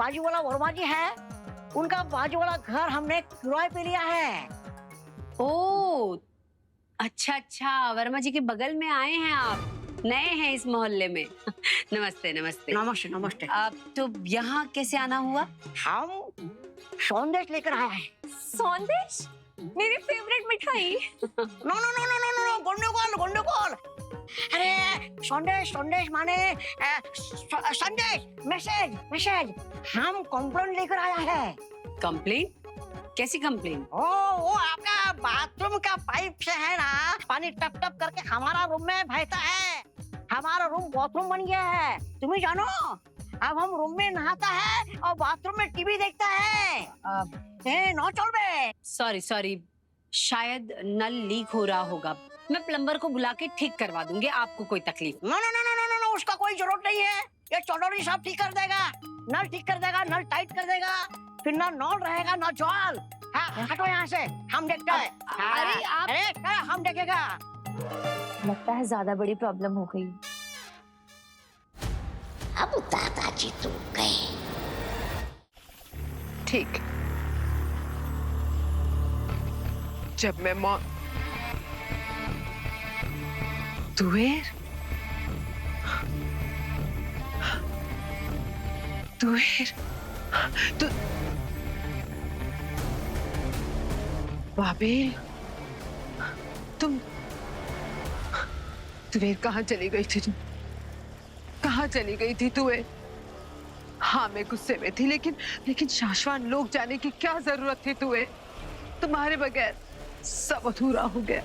बाजू वाला वर्मा जी है, उनका बाजू वाला घर हमने किराए पे लिया है। ओ, अच्छा अच्छा, वर्मा जी के बगल में आए हैं आप, नए हैं इस मोहल्ले में। नमस्ते नमस्ते। नमस्ते नमस्ते। आप तो यहाँ कैसे आना हुआ? हम संदेश लेकर आए हैं। सौंदेश, मेरी फेवरेट मिठाई। No no no no no no, गंडगोल गंडगोल। अरे संदेश संदेश माने संदेश, मैसेज मैसेज। हम कंप्लेंट लेकर आया है। कंप्लेन? कैसी कंप्लेन? वो आपका बाथरूम का पाइप से है ना, पानी टप टप करके हमारा रूम में बहता है। हमारा रूम बाथरूम बन गया है, तुम्हें जानो। अब हम रूम में नहाता है और बाथरूम में टीवी देखता है। नो चल बे। सॉरी सॉरी, शायद नल लीक हो रहा होगा। मैं प्लम्बर को बुला के ठीक करवा दूंगी, आपको कोई तकलीफ? No no no no no, उसका कोई जरूरत नहीं है। ये चौधरी साहब ठीक कर देगा, नल ठीक कर देगा, नल टाइट कर देगा, फिर ना नल रहेगा ना जल। हाँ, हटो यहाँ से, हम देखते हैं। अरे आप, अरे हम देखेगा। लगता है ज्यादा बड़ी प्रॉब्लम हो गई। अब दादाजी तो गए। ठीक, जब मैं तुहेर तुहेर तु बाबेल, तुवेर कहाँ चली गई थी? तुम कहाँ चली गई थी तुवेर? हाँ मैं गुस्से में थी, लेकिन शाश्वान लोग जाने की क्या जरूरत थी तुवेर? तुम्हारे बगैर सब अधूरा हो गया,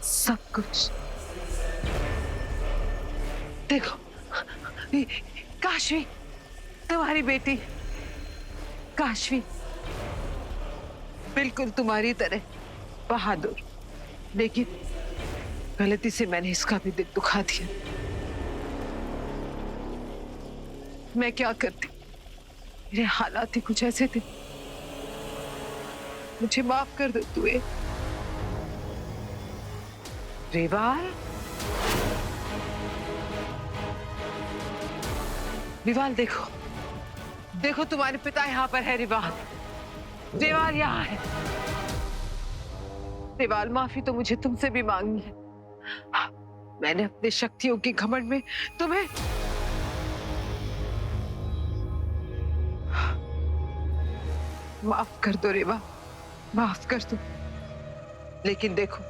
सब कुछ। देखो काशवी, तुम्हारी बेटी काशवी बिल्कुल तुम्हारी तरह बहादुर, लेकिन गलती से मैंने इसका भी दिल दुखा दिया। मैं क्या करती, मेरे हालात ही कुछ ऐसे थे। मुझे माफ कर दो तू। रिवाल, रिवाल देखो, देखो तुम्हारे पिता यहाँ पर है। रिवाल, रिवाल यहाँ है। रिवाल, माफी तो मुझे तुमसे भी मांगनी है। मैंने अपनी शक्तियों की घमंड में तुम्हें माफ कर दो रिवा, माफ कर दो। लेकिन देखो,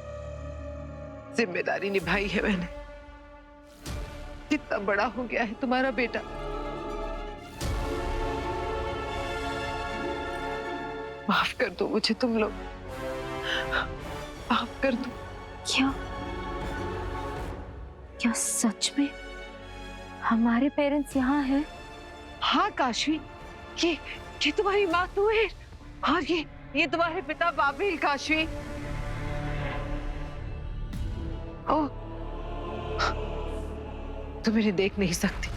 जिम्मेदारी निभाई है मैंने। कितना बड़ा हो गया है तुम्हारा बेटा। माफ कर दो मुझे तुम लोग, माफ कर दो। क्या क्या सच में हमारे पेरेंट्स यहाँ हैं? हाँ काशवी, ये तुम्हारी माँ तुहेर और ये तुम्हारे पिता बाबेल। काशवी, ओ, तुम इन्हें देख नहीं सकती।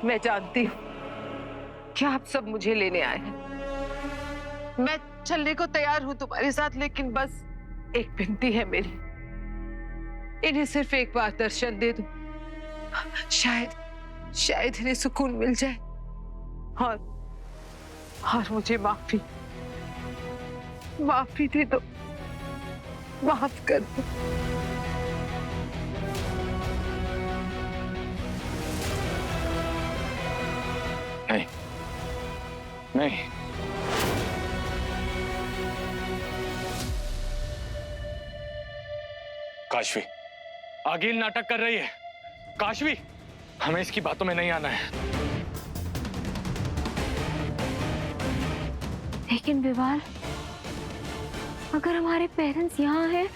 मैं जानती हूँ कि आप सब मुझे लेने आए हैं। मैं चलने को तैयार हूं तुम्हारे साथ, लेकिन बस एक विनती है मेरी, इन्हें सिर्फ एक बार दर्शन दे दो। शायद इन्हें सुकून मिल जाए और मुझे माफी दे दो, माफ कर दो। नहीं नहीं, काशवी आगिल नाटक कर रही है। काशवी, हमें इसकी बातों में नहीं आना है। लेकिन विवाल, अगर हमारे पेरेंट्स यहाँ हैं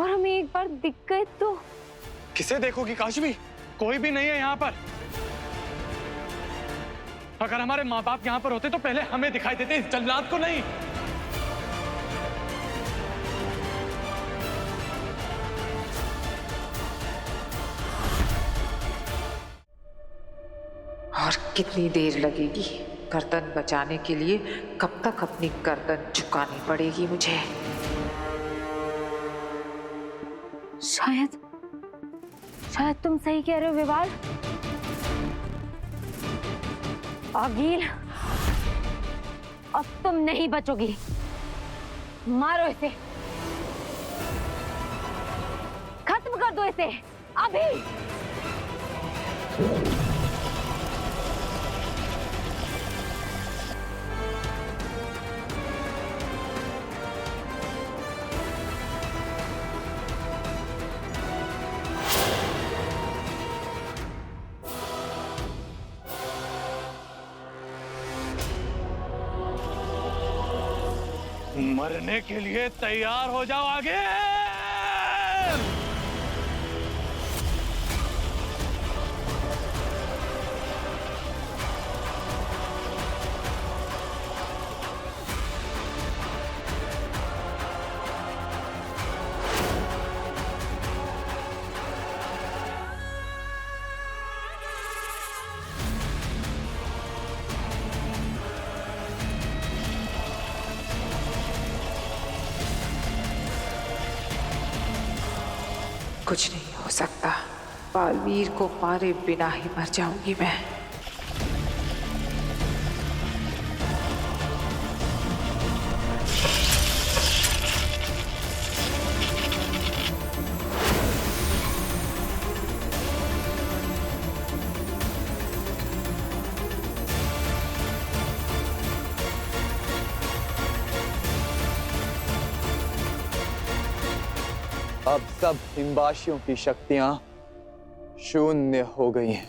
और हमें एक बार दिख गए तो? किसे देखोगी काशवी? कोई भी नहीं है यहाँ पर। अगर हमारे माँ बाप यहाँ पर होते तो पहले हमें दिखाई देते, इस जल्लाद को नहीं। और कितनी देर लगेगी गर्दन बचाने के लिए? कब तक अपनी गर्दन झुकानी पड़ेगी मुझे? शायद तुम सही कह रहे हो विवाल। अगिल, अब तुम नहीं बचोगी। मारो इसे, खत्म कर दो इसे अभी। मरने के लिए तैयार हो जाओ आगे। कुछ नहीं हो सकता, बालवीर को मारे बिना ही मर जाऊंगी मैं। अब सब हिमवासियों की शक्तियां शून्य हो गई हैं।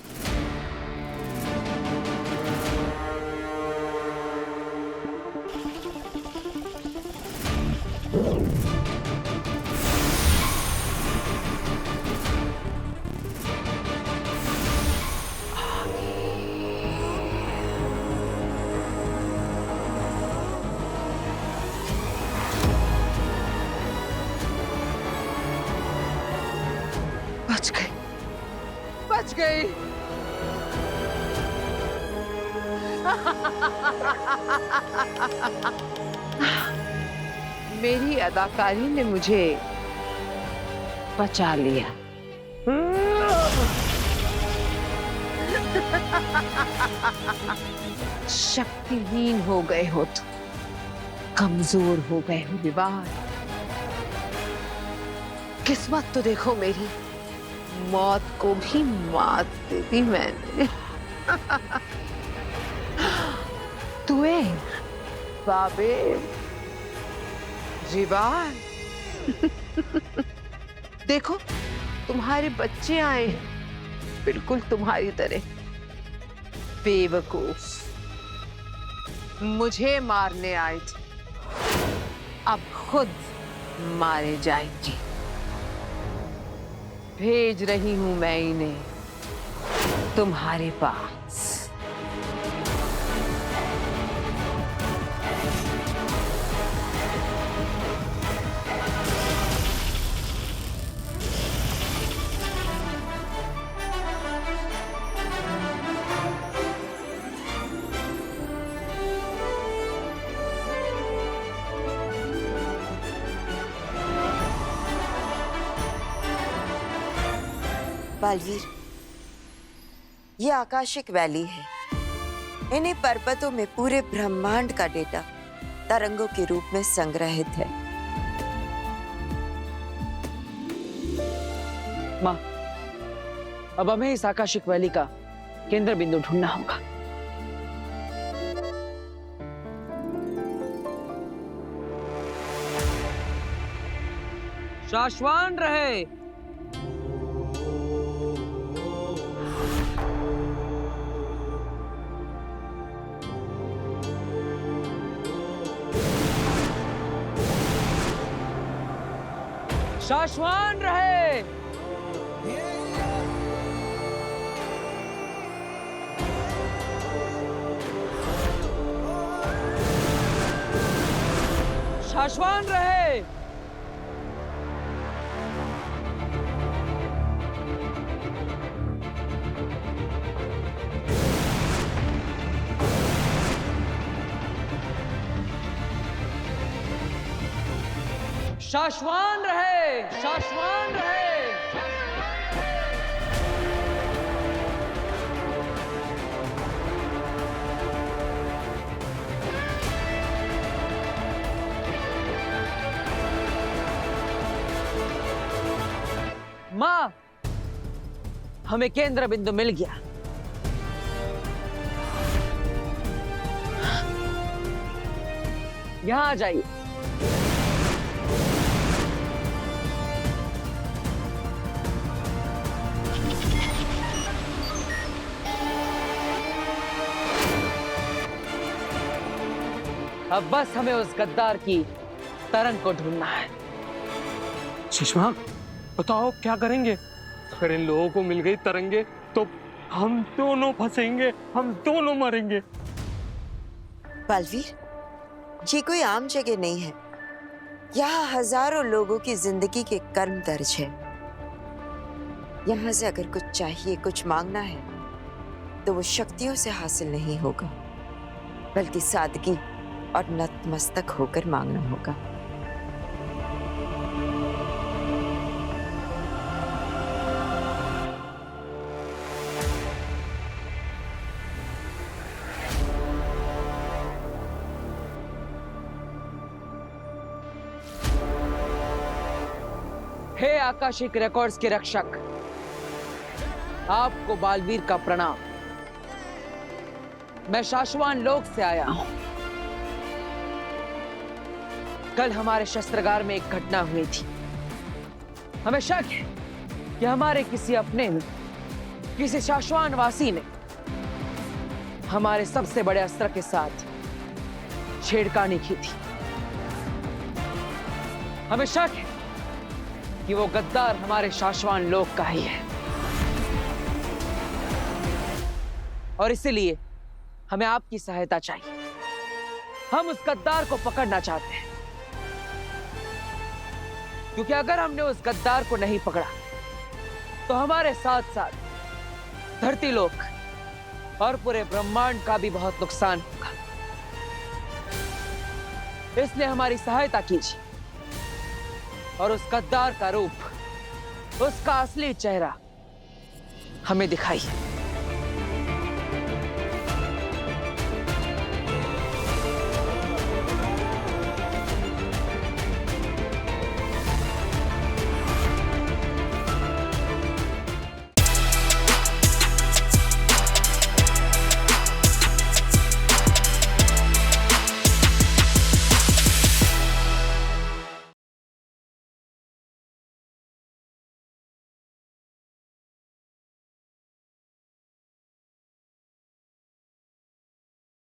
बच गई, बच गई। मेरी अदाकारी ने मुझे बचा लिया। शक्तिहीन हो गए हो तुम, कमजोर हो गए हो विवाह। किस्मत तो देखो मेरी, मौत को भी मात दे दी मैंने। तुए बाबे जीवान, देखो तुम्हारे बच्चे आए हैं, बिल्कुल तुम्हारी तरह बेवकूफ, मुझे मारने आए थे, अब खुद मारे जाएंगे। भेज रही हूं मैं इन्हें तुम्हारे पास। बालवीर, ये आकाशिक वैली है। इन्हीं पर्वतों में पूरे ब्रह्मांड का डेटा तरंगों के रूप में संग्रहित है। माँ, अब हमें इस आकाशिक वैली का केंद्र बिंदु ढूंढना होगा। शाश्वान रहे। शाश्वान रहे। शाश्वान रहे। शाश्वान रहे। शाश्वान रहे। माँ, हमें केंद्र बिंदु मिल गया। यहाँ आ जाइए। अब बस हमें उस गद्दार की तरंग को ढूंढना है। सुषमा, बताओ क्या करेंगे? अगर इन लोगों को मिल गई तरंगे तो हम दोनों फंसेंगे, हम दोनों मरेंगे। बलवीर, ये कोई आम जगह नहीं है। यहाँ हजारों लोगों की जिंदगी के कर्म दर्ज है। यहाँ से अगर कुछ चाहिए, कुछ मांगना है, तो वो शक्तियों से हासिल नहीं होगा, बल्कि सादगी और नतमस्तक होकर मांगना होगा। हे आकाशिक रिकॉर्ड्स के रक्षक, आपको बालवीर का प्रणाम। मैं शाश्वान लोक से आया हूं। कल हमारे शस्त्रागार में एक घटना हुई थी। हमें शक है कि हमारे किसी अपने ने, किसी शाश्वान वासी ने हमारे सबसे बड़े अस्त्र के साथ छेड़खानी की थी। हमें शक है कि वो गद्दार हमारे शाश्वान लोक का ही है, और इसीलिए हमें आपकी सहायता चाहिए। हम उस गद्दार को पकड़ना चाहते हैं, क्योंकि अगर हमने उस गद्दार को नहीं पकड़ा तो हमारे साथ साथ धरती लोक और पूरे ब्रह्मांड का भी बहुत नुकसान होगा। इसलिए हमारी सहायता कीजिए और उस गद्दार का रूप, उसका असली चेहरा हमें दिखाइए।